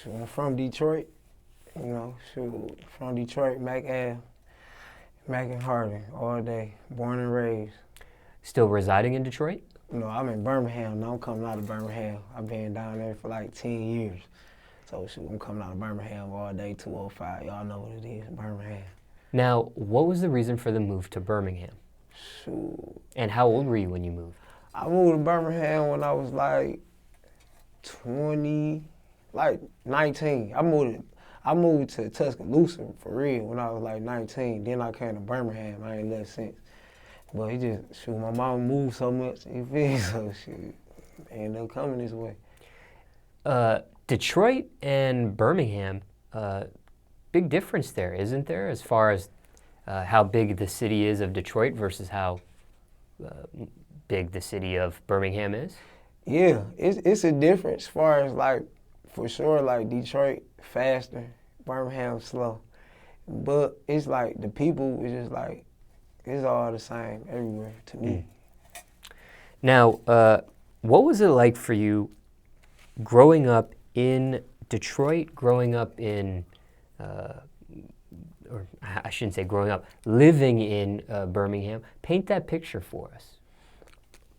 I'm from Detroit, from Detroit, Mac and Harding all day, born and raised. Still residing in Detroit? I'm in Birmingham. Now I'm coming out of Birmingham. I've been down there for like 10 years. So I'm coming out of Birmingham all day, 205. Y'all know what it is, Birmingham. Now, what was the reason for the move to Birmingham? Shoot. And how old were you when you moved? I moved to Birmingham when I was like 19. I moved to Tuscaloosa for real when I was like 19. Then I came to Birmingham. I ain't left since. But my mom moved so much, you feel? So I ended up coming this way. Detroit and Birmingham, big difference there, isn't there, as far as how big the city is of Detroit versus how big the city of Birmingham is? Yeah, it's a difference as far as like, for sure, like Detroit faster, Birmingham slow. But it's like the people is just like, it's all the same everywhere to me. Now, what was it like for you growing up in Detroit, growing up in, or I shouldn't say growing up, living in Birmingham? Paint that picture for us.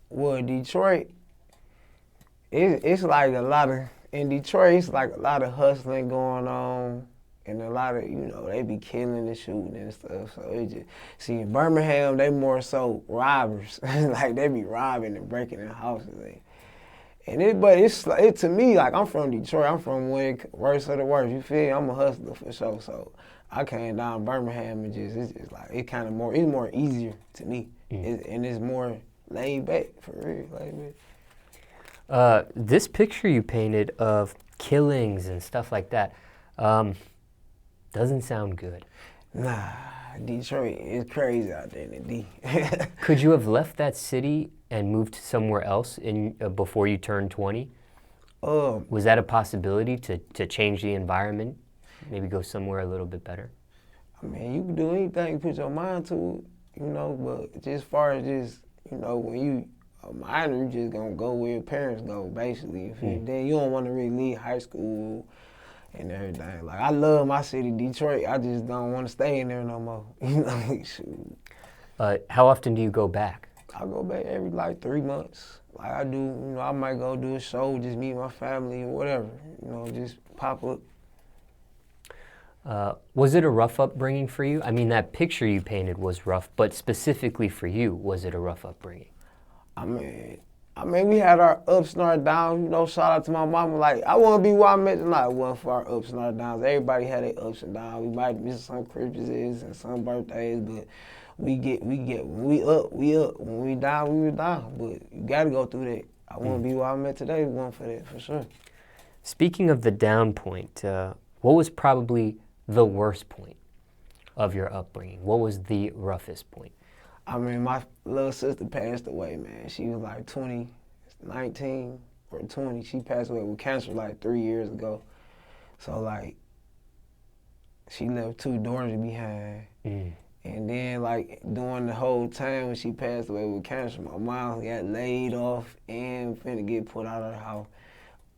Well, Detroit, it's like in Detroit, it's like a lot of hustling going on. And a lot of, they be killing and shooting and stuff. So in Birmingham, they more so robbers. Like they be robbing and breaking in houses. But to me, like I'm from Detroit. I'm from worst of the worst. You feel? I'm a hustler for sure. So I came down Birmingham and it's just like, it's more easier to me. And it's more laid back, for real, laid back. This picture you painted of killings and stuff like that, doesn't sound good. Nah, Detroit is crazy out there in the D. Could you have left that city and moved somewhere else before you turned 20? Was that a possibility to change the environment, maybe go somewhere a little bit better? I mean, you can do anything you put your mind to it, but just as far as when you a minor, you just gonna go where your parents go, basically. Then you don't want to really leave high school and everything. Like, I love my city, Detroit. I just don't want to stay in there no more. Shoot. How often do you go back? I go back every like 3 months. Like I do, I might go do a show, just meet my family or whatever. Just pop up. Was it a rough upbringing for you? I mean, that picture you painted was rough, but specifically for you, was it a rough upbringing? I mean, we had our ups and our downs. Shout out to my mama. Like, I want to be where I'm at tonight. It wasn't for our ups and our downs. Everybody had their ups and downs. We might miss some Christmases and some birthdays, but when we up. When we down, we were down. But you got to go through that. I want to be where I'm at today. We want for that, for sure. Speaking of the down point, what was probably the worst point of your upbringing? What was the roughest point? I mean, my little sister passed away, man. She was like 19 or 20. She passed away with cancer like 3 years ago. So, like, she left 2 daughters behind. And then, like, during the whole time when she passed away with cancer, my mom got laid off and finna get put out of the house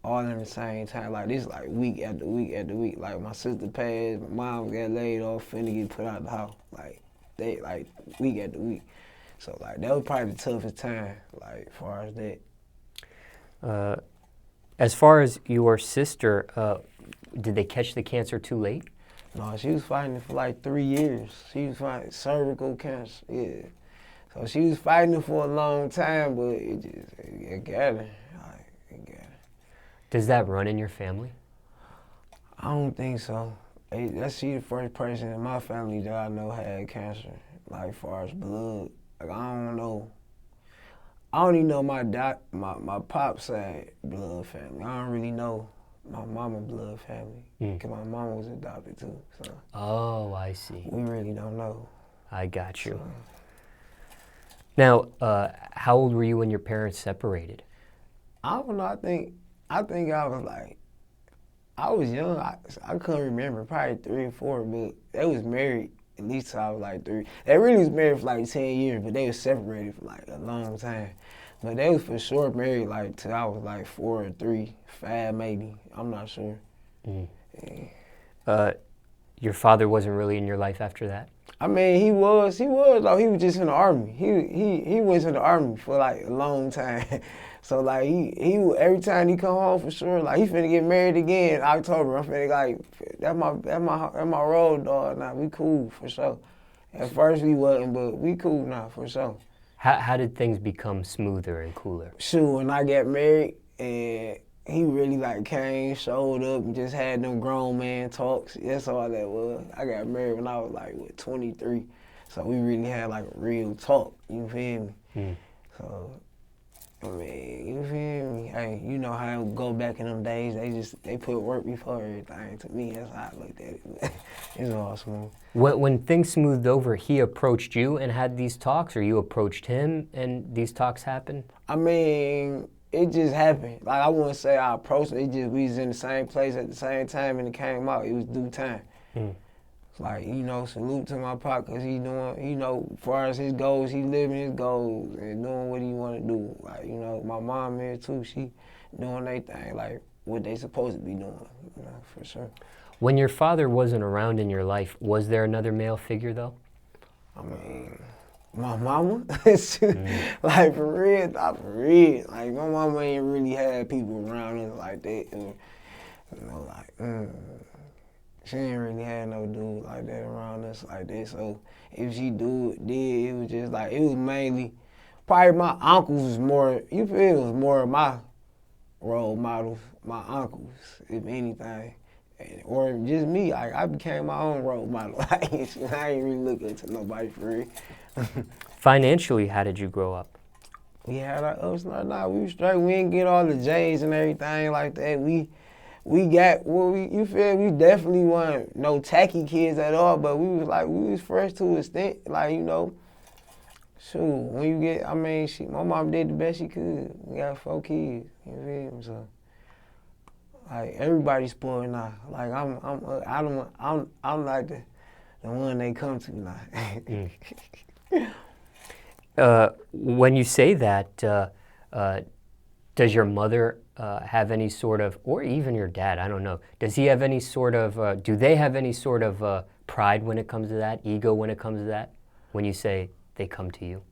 all in the same time. Like, this like week after week after week. Like, my sister passed, my mom got laid off, finna get put out of the house. Like week after week. So like that was probably the toughest time, like as far as that. As far as your sister, did they catch the cancer too late? No, she was fighting it for like 3 years. She was fighting cervical cancer, yeah. So she was fighting it for a long time, but it got her. It got her. Does that run in your family? I don't think so. She the first person in my family that I know had cancer, like as far as blood. Like, I don't know. I don't even know my pop's side blood family. I don't really know my mama blood family, because my mama was adopted too. So. Oh, I see. We really don't know. I got you. So. Now, how old were you when your parents separated? I don't know. I think I was like, I was young. I couldn't remember, probably 3 or 4, but they was married at least till I was like 3. They really was married for like 10 years, but they was separated for like a long time. But they was for sure married like till I was like 4 or 3, 5 maybe. I'm not sure. Your father wasn't really in your life after that? I mean, he was though. He was just in the army. He was in the army for like a long time. So like he every time he come home for sure, like he finna get married again in October. I'm finna like that's my road dog. Nah, we cool for sure. At first we wasn't, but we cool now for sure. How did things become smoother and cooler? Shoot, when I got married and he really like came, showed up, and just had them grown man talks. That's all that was. I got married when I was like, 23. So we really had like a real talk, you feel me? So, I mean, you feel me? Hey, you know how it go back in them days. They put work before everything. To me, that's how I looked at it. It's all smooth. When things smoothed over, he approached you and had these talks, or you approached him and these talks happened? I mean, it just happened. Like, I wouldn't say I approached it. We was in the same place at the same time and it came out. It was due time. Like, you know, salute to my pop because he doing, you know, as far as his goals, he living his goals and doing what he want to do. Like, you know, my mom here too, she doing their thing, like what they supposed to be doing, you know, for sure. When your father wasn't around in your life, was there another male figure though? I mean, my mama, like for real, not for real. Like my mama ain't really had people around us like that, and, you know, like, she ain't really had no dude like that around us like that. So if she did, it was just like, it was mainly, probably my uncles was more, you feel it was more of my role models, my uncles, if anything. Or just me, I became my own role model. I ain't really looking to nobody for real. Financially, how did you grow up? We had our ups and our downs. We was straight. We didn't get all the J's and everything like that. We got, well, you feel, we definitely weren't no tacky kids at all, but we was fresh to an extent. Like, you know, shoot, when you get, I mean, my mom did the best she could. We got 4 kids, you feel me? So, like, everybody's spoiled now. Like, I'm like the one they come to now. When you say that, does your mother have any sort of, or even your dad, I don't know, does he have any sort of, do they have any sort of pride when it comes to that, ego when it comes to that, when you say they come to you?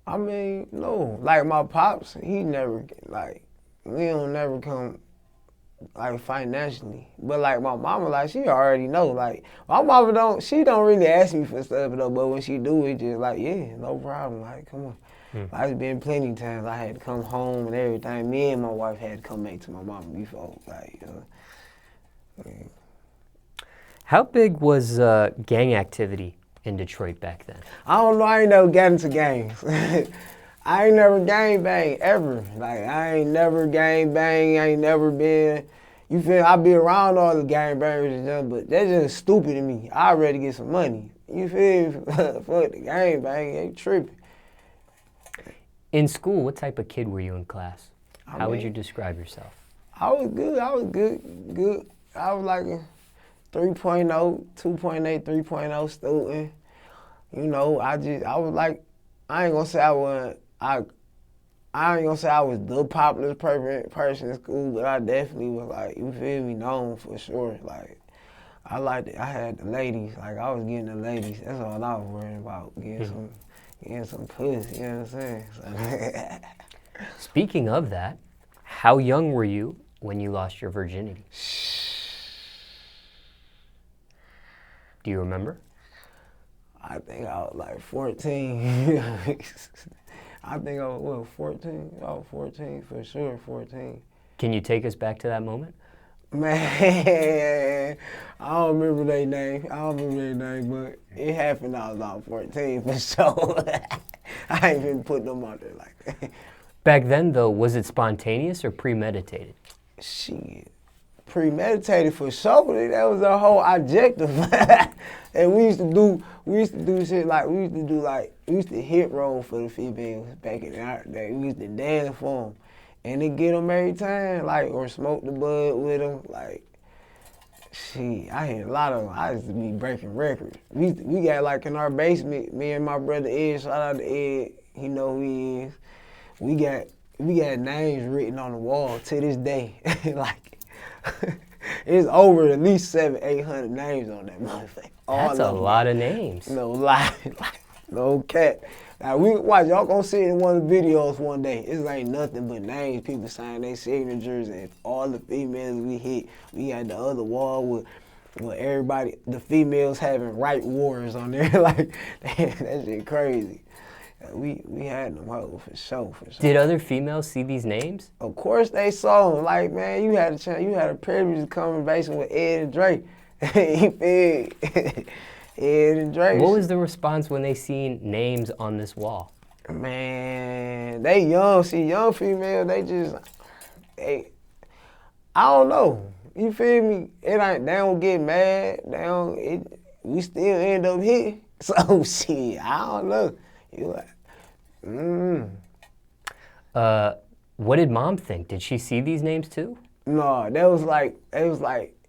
I mean, no. Like, my pops, he never, like, we don't never come, like, financially. But, like, my mama, like, she already know. Like, my mama she don't really ask me for stuff, though, but when she do, it just like, yeah, no problem. Like, come on. Like, it's been plenty of times I had to come home and everything. Me and my wife had to come back to my mama before, like, How big was gang activity in Detroit back then? I don't know, I ain't never got into gangs. I ain't never gang bang ever. Like, I ain't never gang bang, I ain't never been, you feel, I be around all the gang bangers and stuff, but that's just stupid to me. I'd rather get some money. You feel, fuck the gang bang, they tripping. In school, what type of kid were you in class? How would you describe yourself? I was good. Good. I was like a 3.0, 2.8, 3.0 student. You know, I was like, I ain't gonna say I ain't gonna say I was the popular person in school, but I definitely was like, you feel me, known for sure. Like, I had the ladies, like I was getting the ladies. That's all I was worrying about, getting some pussy, you know what I'm saying? Speaking of that, how young were you when you lost your virginity? Do you remember? I think I was like 14. I think I was, 14? I was 14, for sure, 14. Can you take us back to that moment? Man, I don't remember their name. But it happened I was about 14 for sure. I ain't even put them out there like that. Back then, though, was it spontaneous or premeditated? Shit, premeditated for sure. That was our whole objective. And we used to do shit like, we used to hit roll for the females back in our day. We used to dance for them. And they get them every time, like, or smoke the bud with them. Like, shit, I had a lot of them. I used to be breaking records. We got, like, in our basement, me and my brother Ed, shout out to Ed, he know who he is. We got names written on the wall to this day. Like, It's over at least 700-800 names on that motherfucker. That's a lot of names. No lie. No cat. Now we watch, y'all gonna see it in one of the videos one day. It's ain't nothing but names, people sign their signatures, and all the females we hit. We had the other wall with everybody, the females having right wars on there. Like, that shit crazy. We had them hoes for sure. Did other females see these names? Of course they saw them. Like, man, you had a chance, you had a privilege to come in basement with Ed and Dre. He big. Ed and Dre. What was the response when they seen names on this wall? Man, they young. See, young females, I don't know. You feel me? They don't get mad. We still end up hitting. So, shit, I don't know. You like, What did Mom think? Did she see these names too? No, it was like,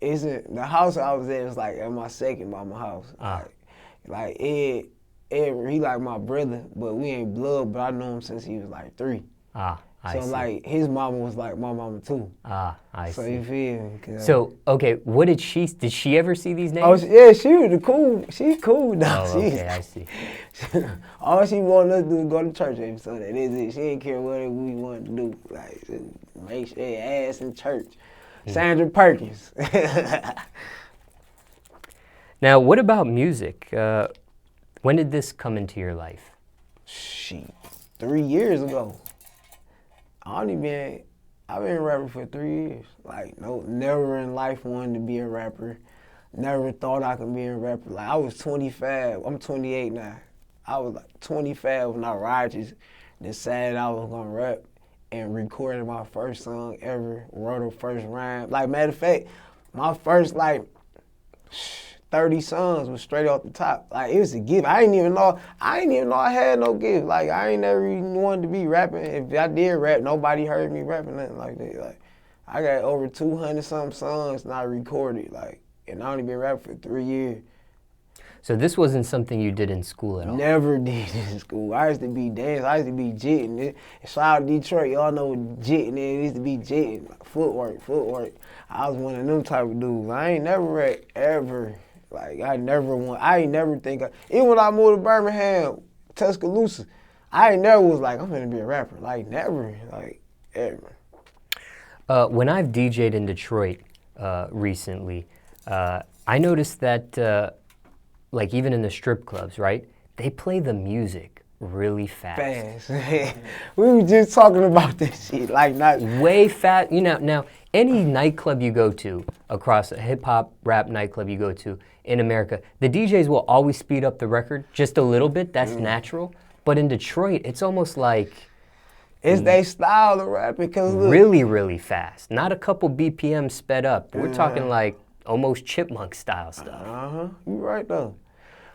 isn't the house I was at was like at my second mama house. Like Ed, he like my brother, but we ain't blood, but I know him since he was like 3. I see. Like his mama was like my mama too. I see. So you feel me? So, okay, did she ever see these names? Oh, yeah, she was cool. She cool though. Oh, okay, I see. All she wanted us to do was go to church every Sunday. That's it. She didn't care what we wanted to do. Like, just make sure her ass in church. Sandra Perkins. Now, what about music? When did this come into your life? Shit, 3 years ago. I've been rapping for 3 years. Like, never in life wanted to be a rapper. Never thought I could be a rapper. Like, I was 25. I'm 28 now. I was like 25 when I righteous decided I was gonna rap and recorded my first song ever. Wrote the first rhyme. Like, matter of fact, my first 30 songs was straight off the top. Like, it was a gift. I didn't even know I had no gift. Like, I ain't never even wanted to be rapping. If I did rap, nobody heard me rapping nothing like that. Like, I got over 200 something songs and I recorded. Like, and I only been rapping for 3 years. So this wasn't something you did in school at all? Never did in school. I used to be dancing. I used to be jitting. Shout out Detroit. Y'all know what jitting is. It used to be jitting. Like, footwork. I was one of them type of dudes. I ain't never rap ever. Like, I ain't never think, even when I moved to Birmingham, Tuscaloosa, I ain't never was like, I'm gonna be a rapper. Like, never, like, ever. When I've DJed in Detroit recently, I noticed that, like, even in the strip clubs, right, they play the music really fast. We were just talking about this shit, like, not way fast. You know, now any nightclub you go to, across a hip hop rap nightclub you go to in America, the DJs will always speed up the record just a little bit. That's natural. But in Detroit, it's almost like it's their style of rap because really, really fast. Not a couple BPM sped up. We're talking like almost chipmunk style stuff. You right though.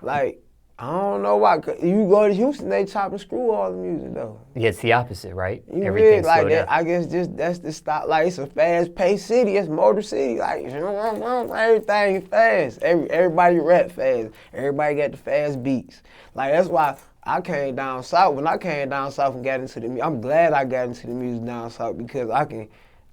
Like, I don't know why. You go to Houston, they chop and screw all the music though. Yeah, it's the opposite, right? Everything's like that. I guess that's the style. Like, it's a fast-paced city. It's Motor City. Like, everything fast. Everybody rap fast. Everybody got the fast beats. Like, that's why I came down south. When I came down south and got into the music, I'm glad I got into the music down south because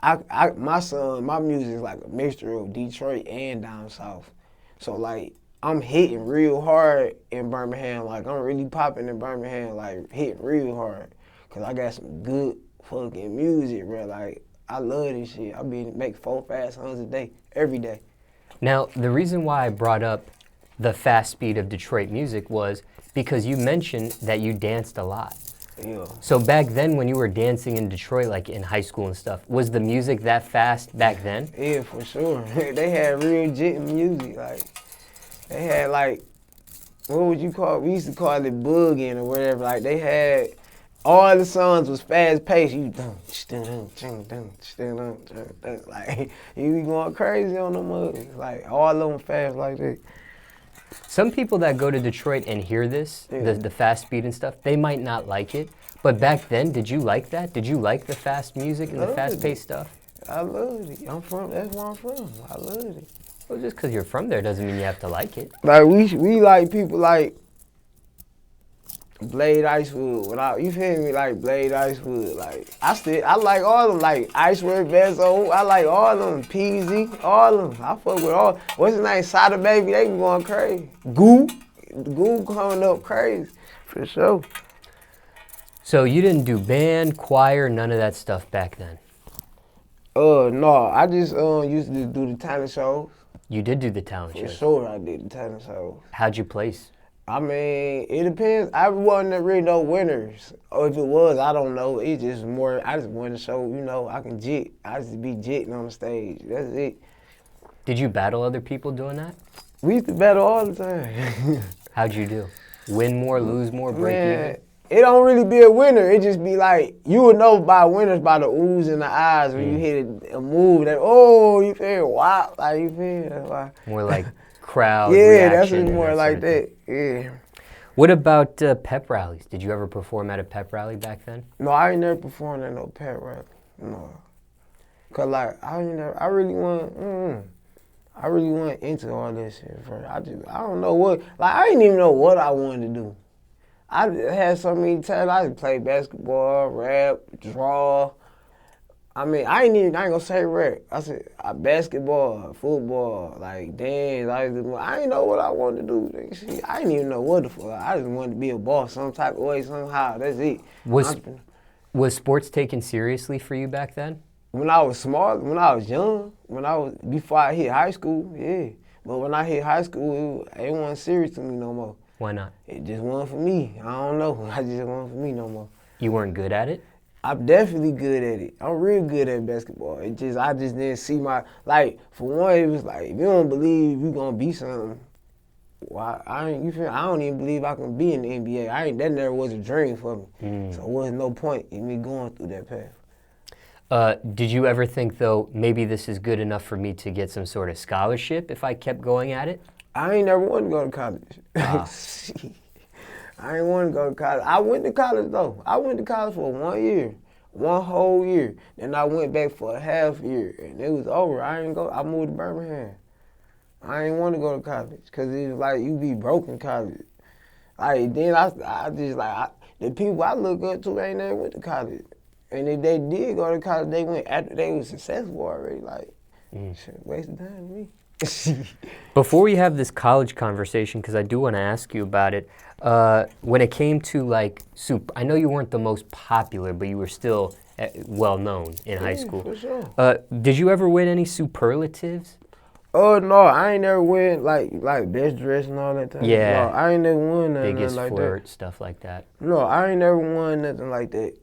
my music is like a mixture of Detroit and down south. So, like, I'm hitting real hard in Birmingham. Like, I'm really popping in Birmingham, like, hitting real hard. Because I got some good fucking music, bro. Like, I love this shit. I make 4-5 songs a day, every day. Now, the reason why I brought up the fast speed of Detroit music was because you mentioned that you danced a lot. Yeah. So back then when you were dancing in Detroit, like in high school and stuff, was the music that fast back then? Yeah, for sure. They had real jit music, like. They had, like, what would you call it? We used to call it booging or whatever. Like, they had, all the songs was fast-paced. Like, you be going crazy on them mugs. Like, all of them fast like that. Some people that go to Detroit and hear this, the fast speed and stuff, they might not like it. But back then, did you like that? Did you like the fast music and the fast-paced stuff? I loved it. That's where I'm from. I loved it. Well, just because you're from there doesn't mean you have to like it. Like, we like people like, Blade Icewood. You feel me? Like Blade Icewood. Like I like all of them. Like Icewood, Bezo. I like all of them. PZ, all of them. I fuck with all. What's his name? Sada Baby. They be going crazy. Goo coming up crazy. For sure. So you didn't do band, choir, none of that stuff back then? No. I just used to do the talent shows. You did do the talent For shows? sure I did the talent shows. How'd you place? I mean, it depends. I wasn't really no winners. Or if it was, I don't know. It's just more, I just wanted to show, I can jit. I just be jitting on the stage. That's it. Did you battle other people doing that? We used to battle all the time. How'd you do? Win more, lose more, break even? It don't really be a winner. It just be like, you would know by winners by the oohs in the eyes when you hit a move that, oh, you feel wow. Like, you feel, that's why. More like crowd yeah, reaction. that's more like that. Yeah. What about pep rallies? Did you ever perform at a pep rally back then? No, I ain't never performed at no pep rally. No. Cause like I really went into all this shit first. I don't know what, like I didn't even know what I wanted to do. I had so many talents. I played basketball, rap, draw. I mean, I ain't gonna say rap. I said basketball, football, like dance. I didn't know what I wanted to do. I didn't even know what the fuck. I just wanted to be a boss some type of way, somehow. That's it. Was sports taken seriously for you back then? When I was small, when I was young, before I hit high school, yeah. But when I hit high school, it wasn't serious to me no more. Why not? It just wasn't for me. I don't know. I just wasn't for me no more. You weren't good at it? I'm definitely good at it. I'm real good at basketball. I just didn't see for one, it was like, if you don't believe you gonna be something, well, I don't even believe I can be in the NBA. That never was a dream for me. So there was no point in me going through that path. Did you ever think, though, maybe this is good enough for me to get some sort of scholarship if I kept going at it? I ain't never wanted to go to college. I ain't want to go to college. I went to college, though. I went to college for 1 year, 1 whole year. Then I went back for a half year, and it was over. I moved to Birmingham. I ain't want to go to college because it was like you be broke in college. Like, then the people I look up to ain't never went to college. And if they did go to college, they went after they was successful already. Like, shit, waste of time to me. Before we have this college conversation, because I do want to ask you about it, when it came to like I know you weren't the most popular, but you were still well known in high school. For sure. Did you ever win any superlatives? Oh no, I ain't never win like best dress and all that. Yeah. No, I ain't never won nothing Biggest like flirt, that. stuff like that. No, I ain't never won nothing like that.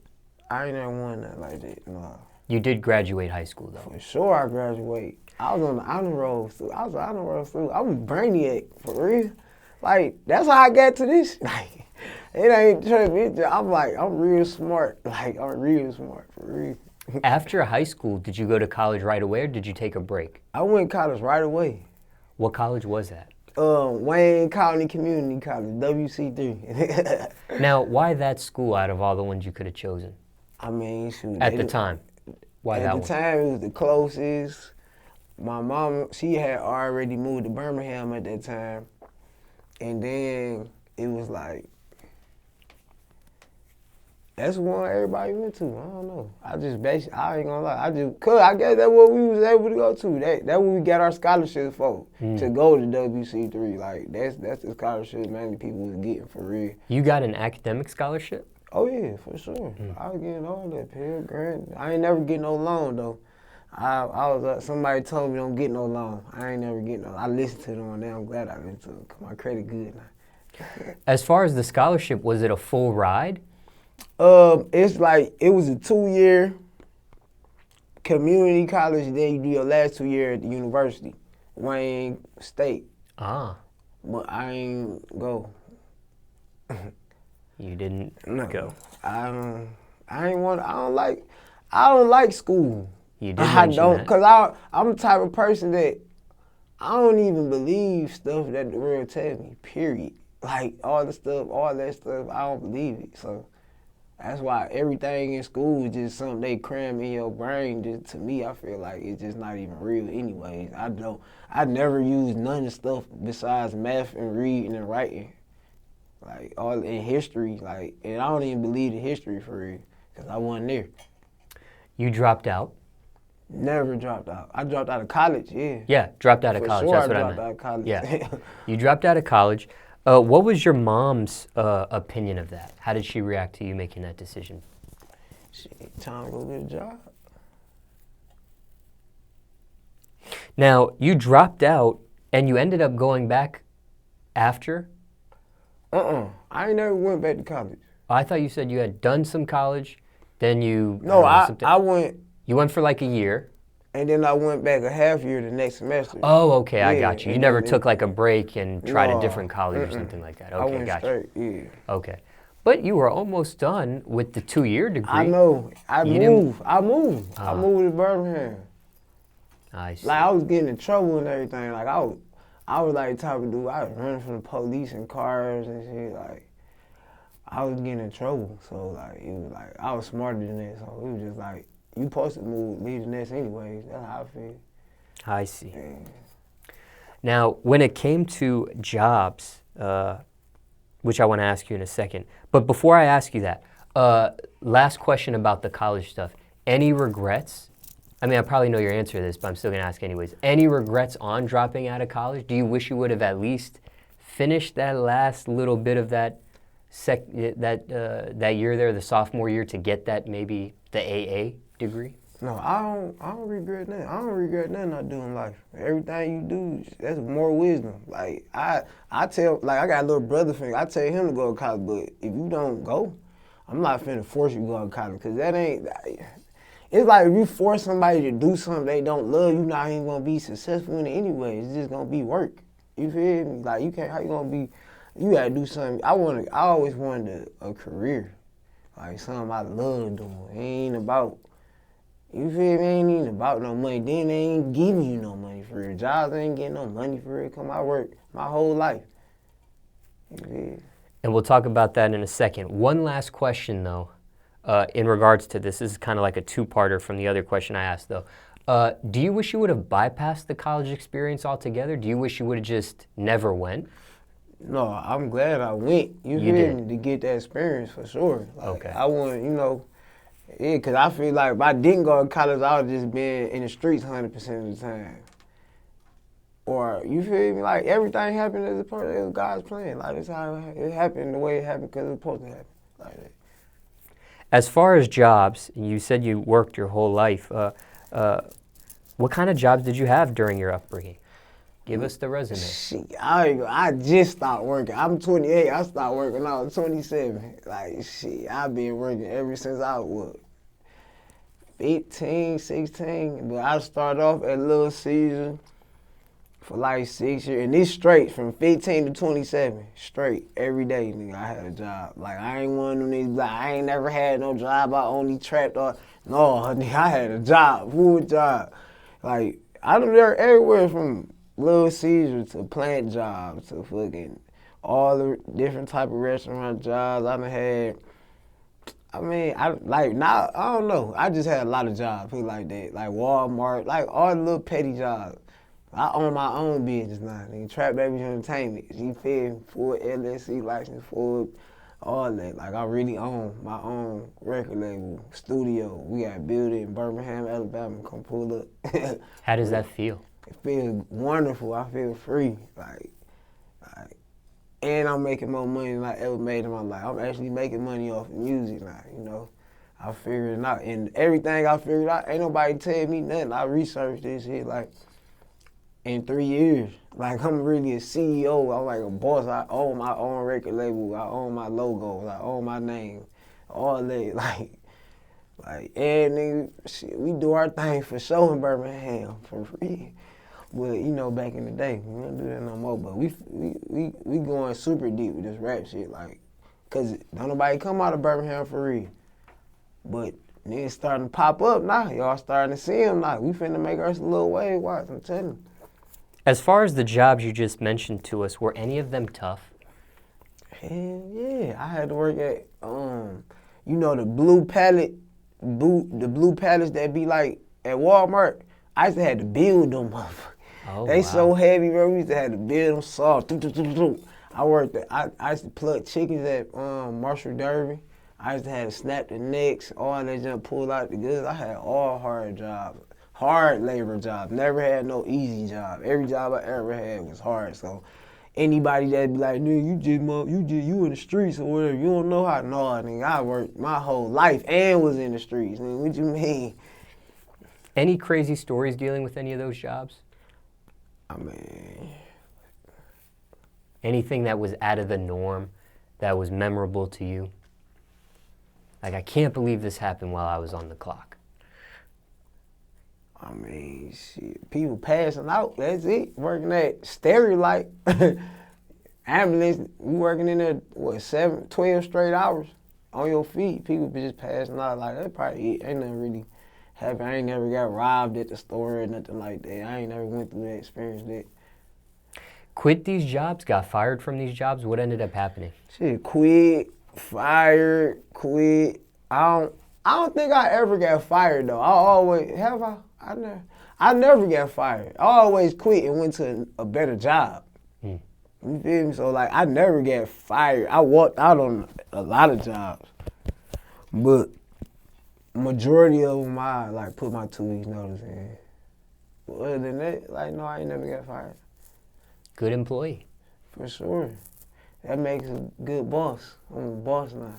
I ain't never won nothing like that. No. You did graduate high school though. For sure, I graduated. I was on the honor roll too. I was brainiac for real. Like that's how I got to this. Like it ain't true. I'm real smart. Like I'm real smart for real. After high school, did you go to college right away or did you take a break? I went to college right away. What college was that? Wayne County Community College, WC3. Now, why that school out of all the ones you could have chosen? I mean, shoot. At the time, why that one? At the time, it was the closest. My mom, she had already moved to Birmingham at that time. And then it was like, that's the one everybody went to. I don't know. I ain't gonna lie. I guess that's what we was able to go to. That's what we got our scholarships for, to go to WC3. Like, that's the scholarship mainly people was getting for real. You got an academic scholarship? Oh, yeah, for sure. I was getting all that, Pell Grant. I ain't never get no loan, though. Somebody told me don't get no loan. I ain't never get no. I listened to them, and now I'm glad I listened to them, because my credit good now. As far as the scholarship, was it a full ride? It's like, it was a 2-year community college, then you do your last 2 years at the university, Wayne State. Ah. But I ain't go. You didn't go. I don't like school. You did mention that. Because I'm the type of person that I don't even believe stuff that the world tells me, period. Like, all that stuff, I don't believe it. So that's why everything in school is just something they cram in your brain. Just to me, I feel like it's just not even real anyways. I never used none of the stuff besides math and reading and writing. like all in history, like, and I don't even believe in history for real, cause I wasn't there. You dropped out. Never dropped out. I dropped out of college, yeah. Yeah, dropped out of For college. sure That's what I I dropped meant. out of college. Yeah, you dropped out of college. What was your mom's opinion of that? How did she react to you making that decision? Shit, time to go get a job. Now, you dropped out and you ended up going back after? I ain't never went back to college. I thought you said you had done some college, then you... No, don't know, I went, You went for like a year. and then I went back a half year the next semester. Oh, okay, I Yeah, got you. You and never then- took like a break and tried a No, different college or something like that. I Okay, went got you. straight, yeah. Okay. But you were almost done with the 2-year degree. I know. I You didn't- moved. I moved to Birmingham. I see. Like, I was getting in trouble and everything. Like, I was like the type of dude, I was running from the police in cars and shit. Like, I was getting in trouble. So, like, it was like, I was smarter than that. So, it was just like, you supposed to leave the nest anyways. That's how I feel. I see. Yeah. Now, when it came to jobs, which I want to ask you in a second, but before I ask you that, last question about the college stuff. Any regrets? I mean, I probably know your answer to this, but I'm still going to ask anyways. Any regrets on dropping out of college? Do you wish you would have at least finished that last little bit of that that year there, the sophomore year, to get that maybe the AA degree? No, I don't regret nothing. I don't regret nothing I do in life. Everything you do, that's more wisdom. Like, I tell, like, I got a little brother thing. I tell him to go to college, but if you don't go, I'm not finna force you to go to college, because that ain't, it's like if you force somebody to do something they don't love, you not even gonna be successful in it anyway. It's just gonna be work. You feel me? Like, you can't, how you gonna be, you gotta do something. I always wanted a career. Like, something I love doing. It ain't about, you feel me? It ain't even about no money. Then they ain't giving you no money for it. Jobs ain't getting no money for it. Come, I work my whole life. You feel me? And we'll talk about that in a second. One last question, though, in regards to this. This is kind of like a two-parter from the other question I asked, though. Do you wish you would have bypassed the college experience altogether? Do you wish you would have just never went? No, I'm glad I went. You feel me? To get that experience for sure. Like, Okay. I want, you know, yeah, because I feel like if I didn't go to college, I would just been in the streets 100% of the time. Or, you feel me? Like, everything happened as a part of God's plan. Like, that's how it happened the way it happened, because it was supposed to happen. Like that. As far as jobs, you said you worked your whole life. What kind of jobs did you have during your upbringing? Give us the resume. Shit, I just stopped working. I'm 28. I stopped working when I was 27. Like, shit, I've been working ever since I was 15, 16. But I started off at Little Caesar for like 6 years. And this straight, from 15 to 27, straight, every day, nigga, I had a job. Like, I ain't one of them niggas, like, I ain't never had no job. I only trapped on. No, nigga, I had a job, full job. Like, I done there everywhere from Little Caesar to plant jobs to fucking all the different type of restaurant jobs. I done had, I mean, now, I don't know. I just had a lot of jobs, put it like that. Like Walmart, like all the little petty jobs. I own my own business now, nigga. Trap Baby Entertainment. You feel me? Full LLC license, full all that. Like, I really own my own record label, studio. We got a building in Birmingham, Alabama. Come pull up. How does that feel? It feels wonderful. I feel free. Like, and I'm making more money than I ever made in my life. I'm actually making money off of music now, you know. I figured it out. And everything I figured out, ain't nobody tell me nothing. I researched this shit, like, in 3 years. Like, I'm really a CEO. I'm like a boss. I own my own record label. I own my logos. I own my name. All that, like, and nigga, shit, we do our thing for show in Birmingham for free. But, you know, back in the day, we don't do that no more. But we going super deep with this rap shit, like, cause don't nobody come out of Birmingham for real. But niggas starting to pop up now. Y'all starting to see them now. We finna make us a little wave. Watch, I'm telling you. As far as the jobs you just mentioned to us, were any of them tough? Hell yeah, I had to work at, you know, the blue pallets that be like at Walmart. I used to have to build them motherfuckers. Oh, They wow. so heavy, bro. We used to have to build them soft. I used to pluck chickens at Marshall Derby. I used to have to snap the necks, all that junk, pull out the goods. I had all hard jobs, hard labor jobs. Never had no easy job. Every job I ever had was hard. So anybody that be like, nigga, you in the streets or whatever, you don't know how. No, nigga, I worked my whole life and was in the streets. Nigga, what you mean? Any crazy stories dealing with any of those jobs? I mean, anything that was out of the norm, that was memorable to you? Like, I can't believe this happened while I was on the clock. I mean, shit, people passing out, that's it. Working at Stereolight, ambulance, we working in there, 12 straight hours on your feet. People be just passing out, like, that probably it. Ain't nothing really happened. I ain't never got robbed at the store or nothing like that. I ain't never went through that experience that. Quit these jobs, got fired from these jobs, what ended up happening? Shit, quit, fired, quit. I don't think I ever got fired though. I never got fired. I always quit and went to a better job. You feel me? So like I never got fired. I walked out on a lot of jobs, but majority of them I like put my 2 weeks notice in. But other than that, like no, I ain't never got fired. Good employee. For sure. That makes a good boss. I'm a boss now.